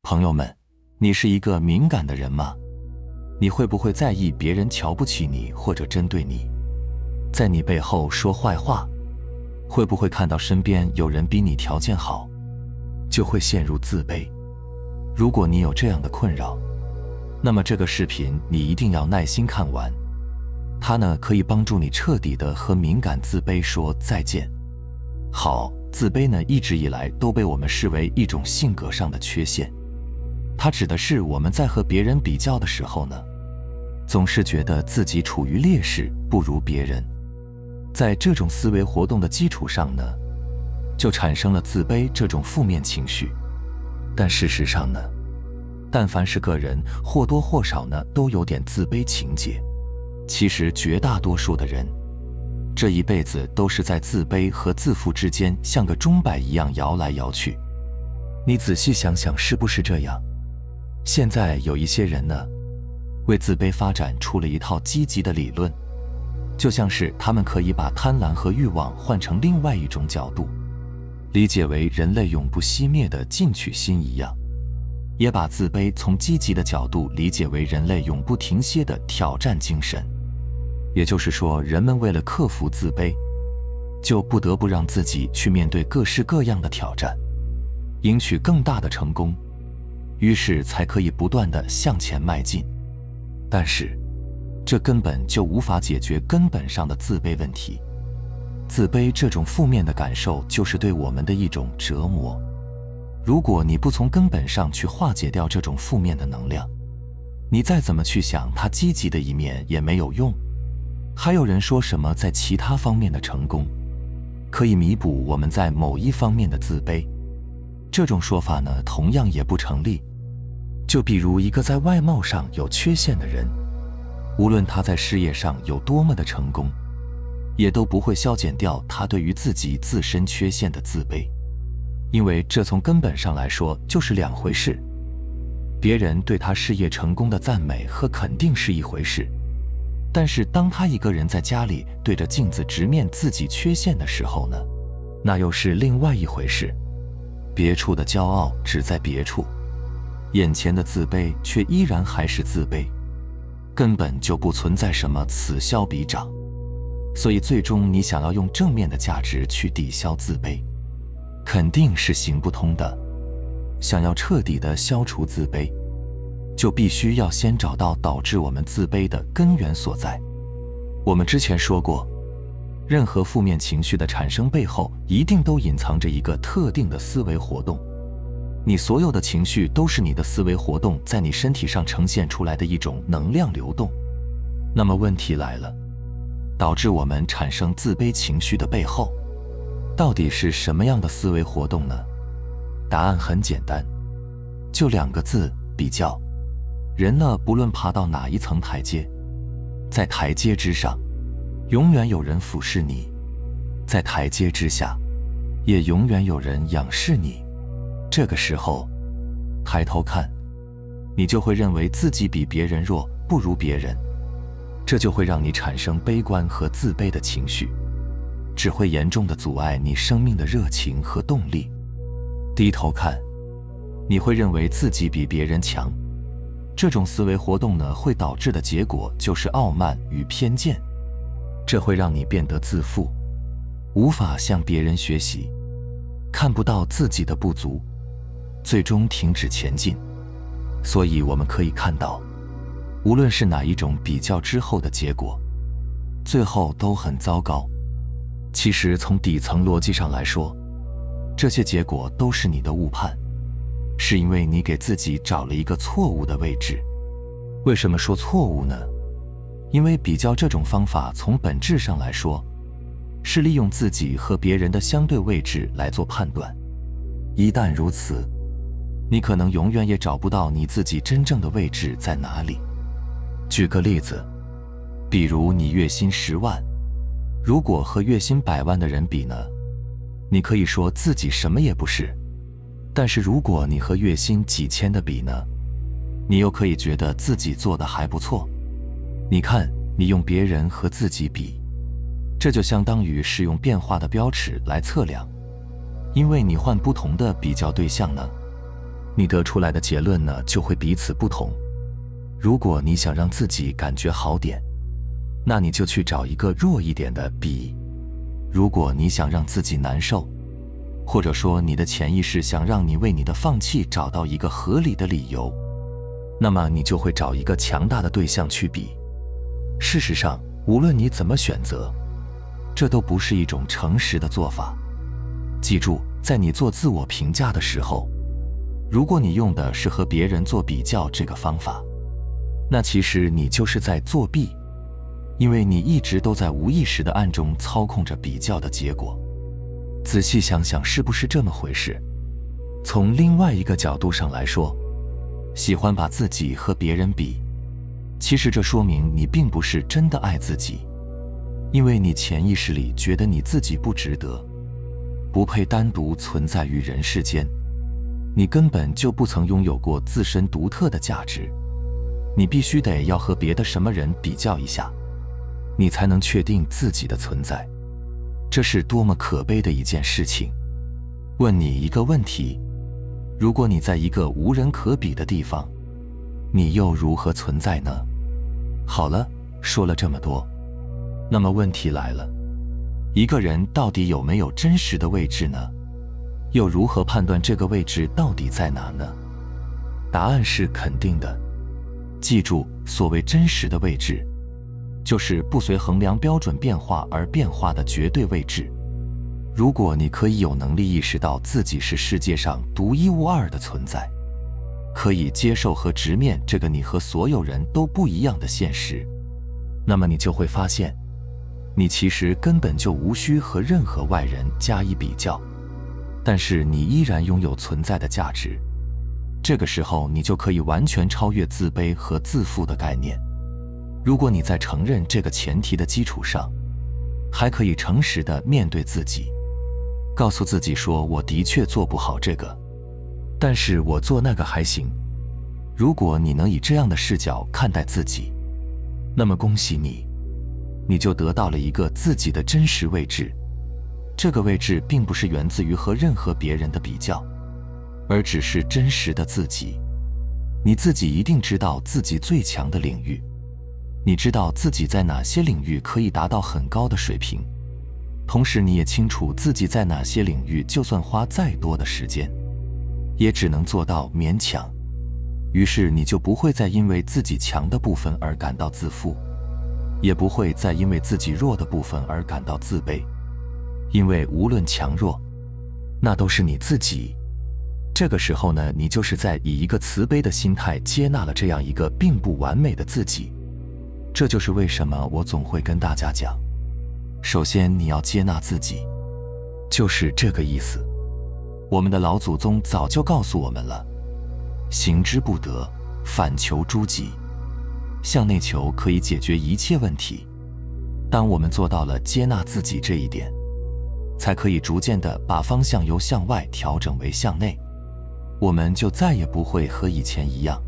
朋友们，你是一个敏感的人吗？你会不会在意别人瞧不起你或者针对你，在你背后说坏话？会不会看到身边有人比你条件好，就会陷入自卑？如果你有这样的困扰，那么这个视频你一定要耐心看完，它呢可以帮助你彻底的和敏感自卑说再见。好，自卑呢一直以来都被我们视为一种性格上的缺陷，它指的是我们在和别人比较的时候呢，总是觉得自己处于劣势，不如别人。在这种思维活动的基础上呢，就产生了自卑这种负面情绪。但事实上呢，但凡是个人，或多或少呢都有点自卑情节。其实绝大多数的人，这一辈子都是在自卑和自负之间像个钟摆一样摇来摇去。你仔细想想，是不是这样？现在有一些人呢，为自卑发展出了一套积极的理论，就像是他们可以把贪婪和欲望换成另外一种角度，理解为人类永不熄灭的进取心一样，也把自卑从积极的角度理解为人类永不停歇的挑战精神。也就是说，人们为了克服自卑，就不得不让自己去面对各式各样的挑战，赢取更大的成功，于是才可以不断地向前迈进。但是这根本就无法解决根本上的自卑问题。自卑这种负面的感受就是对我们的一种折磨，如果你不从根本上去化解掉这种负面的能量，你再怎么去想它积极的一面也没有用。还有人说什么在其他方面的成功可以弥补我们在某一方面的自卑，这种说法呢同样也不成立。就比如一个在外貌上有缺陷的人，无论他在事业上有多么的成功，也都不会消减掉他对于自己自身缺陷的自卑，因为这从根本上来说就是两回事。别人对他事业成功的赞美和肯定是一回事，但是当他一个人在家里对着镜子直面自己缺陷的时候呢，那又是另外一回事。别处的骄傲只在别处，眼前的自卑却依然还是自卑，根本就不存在什么此消彼长。所以最终你想要用正面的价值去抵消自卑，肯定是行不通的。想要彻底的消除自卑，就必须要先找到导致我们自卑的根源所在。我们之前说过，任何负面情绪的产生背后一定都隐藏着一个特定的思维活动。你所有的情绪都是你的思维活动在你身体上呈现出来的一种能量流动。那么问题来了，导致我们产生自卑情绪的背后，到底是什么样的思维活动呢？答案很简单，就两个字：比较。人呢，不论爬到哪一层台阶，在台阶之上，永远有人俯视你；在台阶之下，也永远有人仰视你。这个时候，抬头看，你就会认为自己比别人弱，不如别人，这就会让你产生悲观和自卑的情绪，只会严重地阻碍你生命的热情和动力。低头看，你会认为自己比别人强，这种思维活动呢，会导致的结果就是傲慢与偏见，这会让你变得自负，无法向别人学习，看不到自己的不足，最终停止前进。所以我们可以看到，无论是哪一种比较之后的结果，最后都很糟糕。其实从底层逻辑上来说，这些结果都是你的误判，是因为你给自己找了一个错误的位置。为什么说错误呢？因为比较这种方法从本质上来说，是利用自己和别人的相对位置来做判断。一旦如此，你可能永远也找不到你自己真正的位置在哪里。举个例子，比如你月薪10万，如果和月薪100万的人比呢，你可以说自己什么也不是。但是如果你和月薪几千的比呢，你又可以觉得自己做得还不错。你看，你用别人和自己比，这就相当于是用变化的标尺来测量，因为你换不同的比较对象呢，你得出来的结论呢就会彼此不同。如果你想让自己感觉好点，那你就去找一个弱一点的比；如果你想让自己难受，或者说你的潜意识想让你为你的放弃找到一个合理的理由，那么你就会找一个强大的对象去比。事实上，无论你怎么选择，这都不是一种诚实的做法。记住，在你做自我评价的时候，如果你用的是和别人做比较这个方法，那其实你就是在作弊，因为你一直都在无意识的暗中操控着比较的结果。仔细想想，是不是这么回事？从另外一个角度上来说，喜欢把自己和别人比，其实这说明你并不是真的爱自己，因为你潜意识里觉得你自己不值得，不配单独存在于人世间，你根本就不曾拥有过自身独特的价值，你必须得要和别的什么人比较一下，你才能确定自己的存在。这是多么可悲的一件事情。问你一个问题，如果你在一个无人可比的地方，你又如何存在呢？好了，说了这么多，那么问题来了，一个人到底有没有真实的位置呢？又如何判断这个位置到底在哪呢？答案是肯定的。记住，所谓真实的位置，就是不随衡量标准变化而变化的绝对位置。如果你可以有能力意识到自己是世界上独一无二的存在，可以接受和直面这个你和所有人都不一样的现实，那么你就会发现，你其实根本就无需和任何外人加以比较，但是你依然拥有存在的价值。这个时候，你就可以完全超越自卑和自负的概念。如果你在承认这个前提的基础上，还可以诚实地面对自己，告诉自己说，我的确做不好这个，但是我做那个还行。如果你能以这样的视角看待自己，那么恭喜你，你就得到了一个自己的真实位置。这个位置并不是源自于和任何别人的比较，而只是真实的自己。你自己一定知道自己最强的领域，你知道自己在哪些领域可以达到很高的水平，同时你也清楚自己在哪些领域就算花再多的时间，也只能做到勉强。于是你就不会再因为自己强的部分而感到自负，也不会再因为自己弱的部分而感到自卑，因为无论强弱，那都是你自己。这个时候呢，你就是在以一个慈悲的心态接纳了这样一个并不完美的自己。这就是为什么我总会跟大家讲，首先你要接纳自己，就是这个意思。我们的老祖宗早就告诉我们了，行之不得，反求诸己。向内求可以解决一切问题。当我们做到了接纳自己这一点，才可以逐渐地把方向由向外调整为向内。我们就再也不会和以前一样，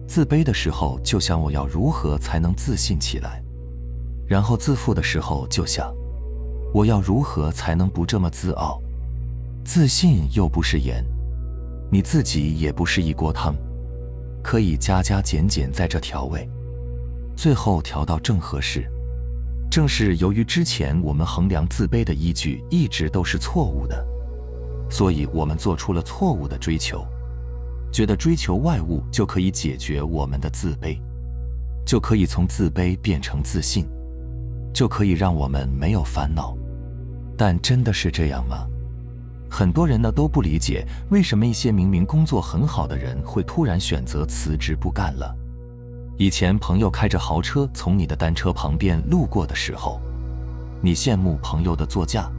自卑的时候就想我要如何才能自信起来，然后自负的时候就想我要如何才能不这么自傲。自信又不是盐，你自己也不是一锅汤，可以加加减减在这调味，最后调到正合适。正是由于之前我们衡量自卑的依据一直都是错误的，所以我们做出了错误的追求，觉得追求外物就可以解决我们的自卑，就可以从自卑变成自信，就可以让我们没有烦恼。但真的是这样吗？很多人呢都不理解，为什么一些明明工作很好的人会突然选择辞职不干了。以前朋友开着豪车从你的单车旁边路过的时候，你羡慕朋友的座驾，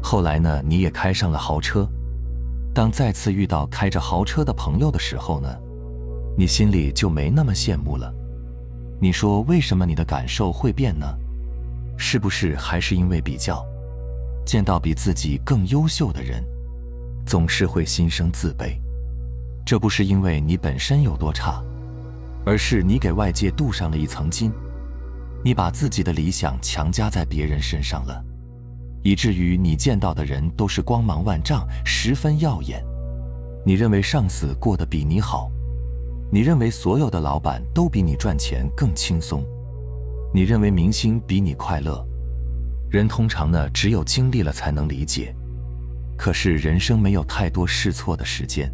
后来呢你也开上了豪车，当再次遇到开着豪车的朋友的时候呢，你心里就没那么羡慕了。你说为什么你的感受会变呢？是不是还是因为比较？见到比自己更优秀的人，总是会心生自卑。这不是因为你本身有多差，而是你给外界镀上了一层金，你把自己的理想强加在别人身上了，以至于你见到的人都是光芒万丈，十分耀眼。你认为上司过得比你好，你认为所有的老板都比你赚钱更轻松，你认为明星比你快乐。人通常呢，只有经历了才能理解。可是人生没有太多试错的时间，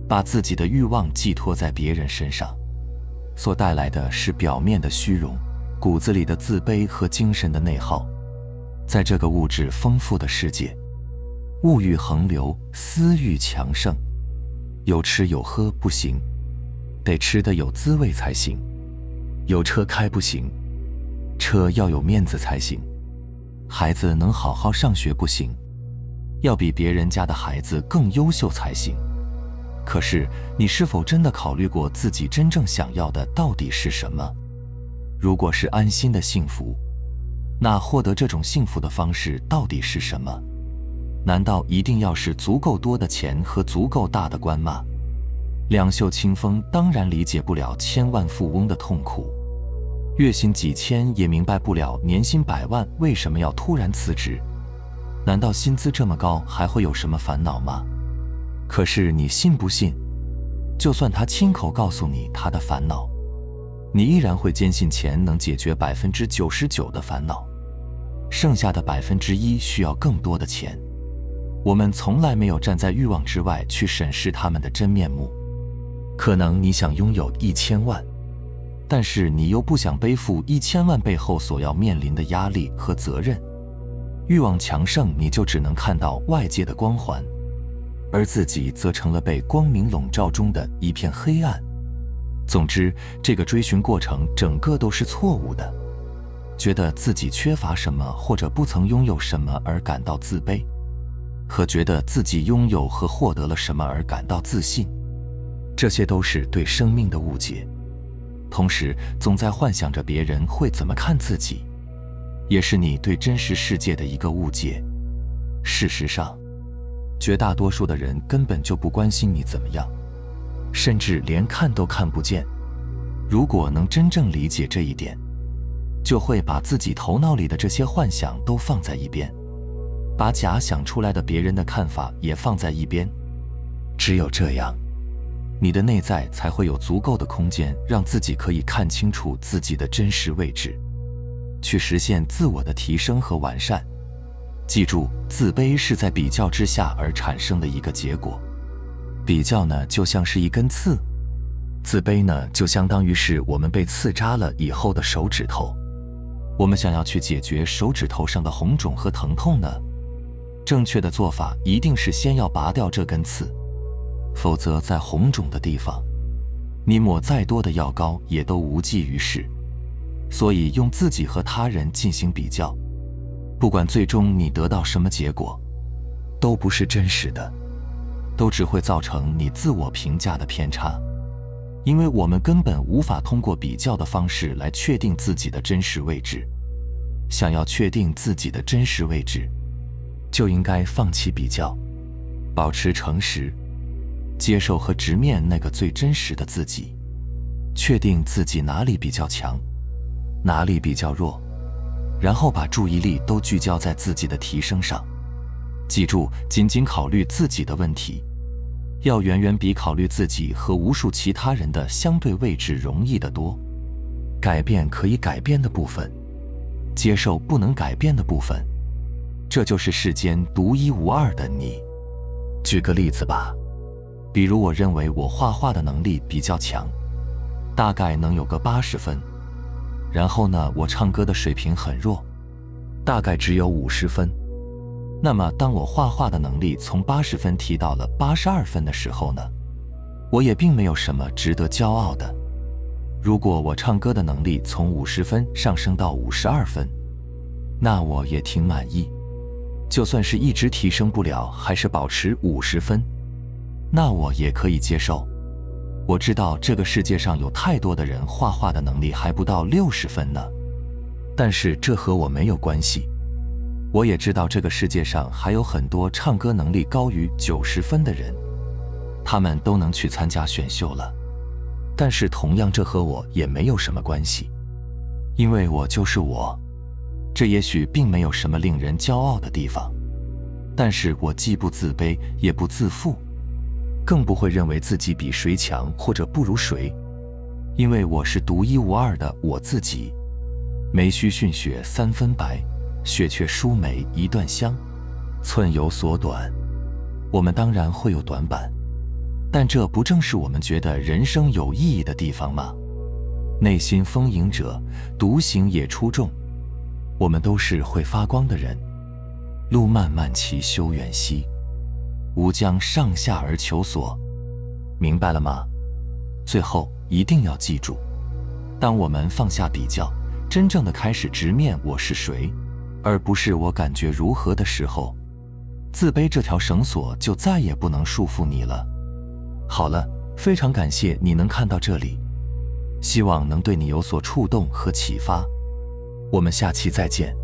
把自己的欲望寄托在别人身上，所带来的是表面的虚荣，骨子里的自卑和精神的内耗。在这个物质丰富的世界，物欲横流，私欲强盛，有吃有喝不行，得吃得有滋味才行；有车开不行，车要有面子才行；孩子能好好上学不行，要比别人家的孩子更优秀才行。可是，你是否真的考虑过自己真正想要的到底是什么？如果是安心的幸福，那获得这种幸福的方式到底是什么？难道一定要是足够多的钱和足够大的官吗？两袖清风当然理解不了千万富翁的痛苦，月薪几千也明白不了年薪100万为什么要突然辞职。难道薪资这么高还会有什么烦恼吗？可是你信不信，就算他亲口告诉你他的烦恼，你依然会坚信钱能解决99%的烦恼，剩下的1%需要更多的钱。我们从来没有站在欲望之外去审视他们的真面目。可能你想拥有1000万，但是你又不想背负1000万背后所要面临的压力和责任。欲望强盛，你就只能看到外界的光环，而自己则成了被光明笼罩中的一片黑暗。总之，这个追寻过程整个都是错误的。觉得自己缺乏什么或者不曾拥有什么而感到自卑，和觉得自己拥有和获得了什么而感到自信，这些都是对生命的误解。同时，总在幻想着别人会怎么看自己，也是你对真实世界的一个误解。事实上，绝大多数的人根本就不关心你怎么样，甚至连看都看不见。如果能真正理解这一点，就会把自己头脑里的这些幻想都放在一边，把假想出来的别人的看法也放在一边。只有这样，你的内在才会有足够的空间，让自己可以看清楚自己的真实位置，去实现自我的提升和完善。记住，自卑是在比较之下而产生的一个结果。比较呢，就像是一根刺；自卑呢，就相当于是我们被刺扎了以后的手指头。我们想要去解决手指头上的红肿和疼痛呢，正确的做法一定是先要拔掉这根刺，否则在红肿的地方，你抹再多的药膏也都无济于事。所以用自己和他人进行比较，不管最终你得到什么结果，都不是真实的，都只会造成你自我评价的偏差。因为我们根本无法通过比较的方式来确定自己的真实位置。想要确定自己的真实位置，就应该放弃比较，保持诚实，接受和直面那个最真实的自己，确定自己哪里比较强，哪里比较弱，然后把注意力都聚焦在自己的提升上。记住，仅仅考虑自己的问题，要远远比考虑自己和无数其他人的相对位置容易得多。改变可以改变的部分，接受不能改变的部分，这就是世间独一无二的你。举个例子吧，比如我认为我画画的能力比较强，大概能有个80分。然后呢，我唱歌的水平很弱，大概只有50分。那么当我画画的能力从80分提到了82分的时候呢，我也并没有什么值得骄傲的。如果我唱歌的能力从50分上升到52分，那我也挺满意。就算是一直提升不了，还是保持50分，那我也可以接受。我知道这个世界上有太多的人画画的能力还不到60分呢，但是这和我没有关系。我也知道这个世界上还有很多唱歌能力高于90分的人，他们都能去参加选秀了，但是同样这和我也没有什么关系，因为我就是我。这也许并没有什么令人骄傲的地方，但是我既不自卑也不自负，更不会认为自己比谁强或者不如谁，因为我是独一无二的我自己。梅须逊雪三分白，雪却输梅一段香。寸有所短，我们当然会有短板，但这不正是我们觉得人生有意义的地方吗？内心丰盈者，独行也出众。我们都是会发光的人。路漫漫其修远兮，吾将上下而求索。明白了吗？最后一定要记住，当我们放下比较，真正的开始直面我是谁，而不是我感觉如何的时候，自卑这条绳索就再也不能束缚你了。好了，非常感谢你能看到这里，希望能对你有所触动和启发。我们下期再见。